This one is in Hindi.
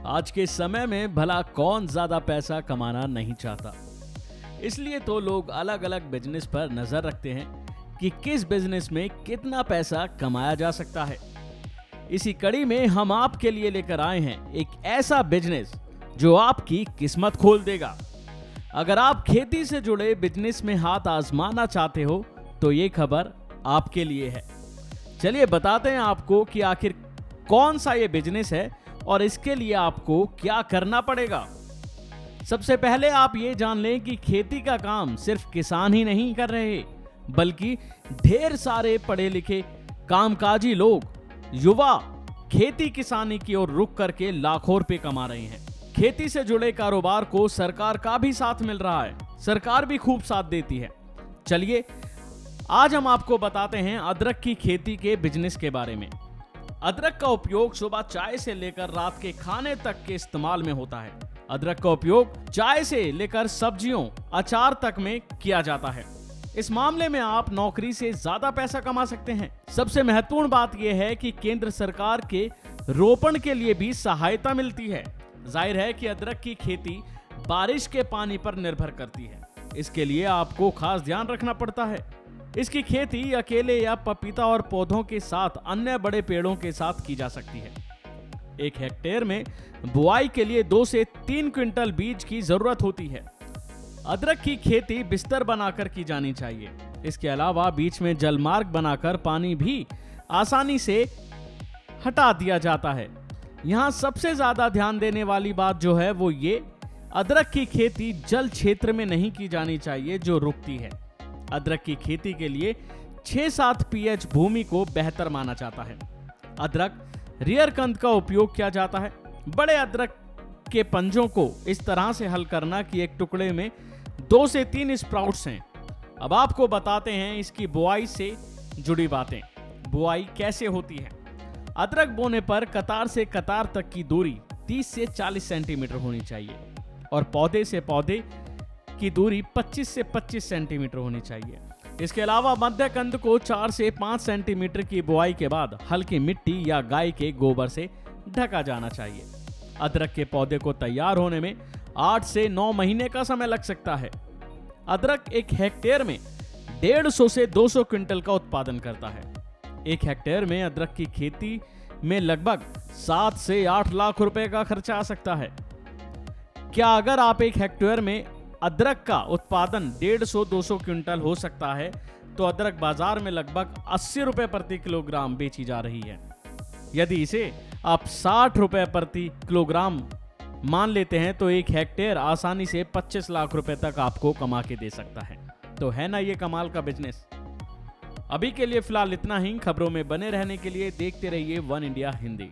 आज के समय में भला कौन ज्यादा पैसा कमाना नहीं चाहता। इसलिए तो लोग अलग अलग बिजनेस पर नजर रखते हैं कि किस बिजनेस में कितना पैसा कमाया जा सकता है। इसी कड़ी में हम आपके लिए लेकर आए हैं एक ऐसा बिजनेस जो आपकी किस्मत खोल देगा। अगर आप खेती से जुड़े बिजनेस में हाथ आजमाना चाहते हो तो ये खबर आपके लिए है। चलिए बताते हैं आपको कि आखिर कौन सा ये बिजनेस है और इसके लिए आपको क्या करना पड़ेगा। सबसे पहले आप ये जान लें कि खेती का काम सिर्फ किसान ही नहीं कर रहे, बल्कि ढेर सारे पढ़े लिखे कामकाजी लोग, युवा खेती किसानी की ओर रुख करके लाखों रुपए कमा रहे हैं। खेती से जुड़े कारोबार को सरकार का भी साथ मिल रहा है, सरकार भी खूब साथ देती है। चलिए आज हम आपको बताते हैं अदरक की खेती के बिजनेस के बारे में। अदरक का उपयोग सुबह चाय से लेकर रात के खाने तक के इस्तेमाल में होता है। अदरक का उपयोग चाय से लेकर सब्जियों, अचार तक में किया जाता है। इस मामले में आप नौकरी से ज्यादा पैसा कमा सकते हैं। सबसे महत्वपूर्ण बात यह है कि केंद्र सरकार के रोपण के लिए भी सहायता मिलती है। जाहिर है कि अदरक की खेती बारिश के पानी पर निर्भर करती है, इसके लिए आपको खास ध्यान रखना पड़ता है। इसकी खेती अकेले या पपीता और पौधों के साथ अन्य बड़े पेड़ों के साथ की जा सकती है। 1 हेक्टेयर में बुआई के लिए 2 से 3 क्विंटल बीज की जरूरत होती है। अदरक की खेती बिस्तर बनाकर की जानी चाहिए। इसके अलावा बीच में जलमार्ग बनाकर पानी भी आसानी से हटा दिया जाता है। यहाँ सबसे ज्यादा ध्यान देने वाली बात जो है वो ये, अदरक की खेती जल क्षेत्र में नहीं की जानी चाहिए जो रुकती है। अदरक की खेती के लिए 6-7 pH भूमि को बेहतर माना जाता है। अदरक रियर कंद का उपयोग किया जाता है। बड़े अदरक के पंजों को इस तरह से हल करना कि एक टुकड़े में 2 से 3 स्प्राउट्स हैं। अब आपको बताते हैं इसकी बुआई से जुड़ी बातें। बुआई कैसे होती है? अदरक बोने पर कतार से कतार तक की दूरी 30 से 40 सेंटीमीटर होनी चाहिए और पौधे से पौधे की दूरी 25 से 25 सेंटीमीटर होनी चाहिए। इसके अलावा मध्य कंद को 4 से 5 सेंटीमीटर की बुआई के बाद हल्की मिट्टी या गाय के गोबर से ढका जाना चाहिए। अदरक के पौधे को तैयार होने में 8 से 9 महीने का समय लग सकता है। अदरक 1 हेक्टेयर में 150 से 200 क्विंटल का उत्पादन करता है। 1 हेक्टेयर में अदरक की खेती में लगभग 7 से 8 लाख रुपए का खर्चा आ सकता है। क्या अगर आप 1 हेक्टेयर में अदरक का उत्पादन 150-200 क्विंटल हो सकता है तो अदरक बाजार में लगभग 80 रुपए प्रति किलोग्राम बेची जा रही है। यदि इसे आप 60 रुपए प्रति किलोग्राम मान लेते हैं तो 1 हेक्टेयर आसानी से 25 लाख रुपए तक आपको कमा के दे सकता है। तो है ना ये कमाल का बिजनेस। अभी के लिए फिलहाल इतना ही। खबरों में बने रहने के लिए देखते रहिए वन इंडिया हिंदी।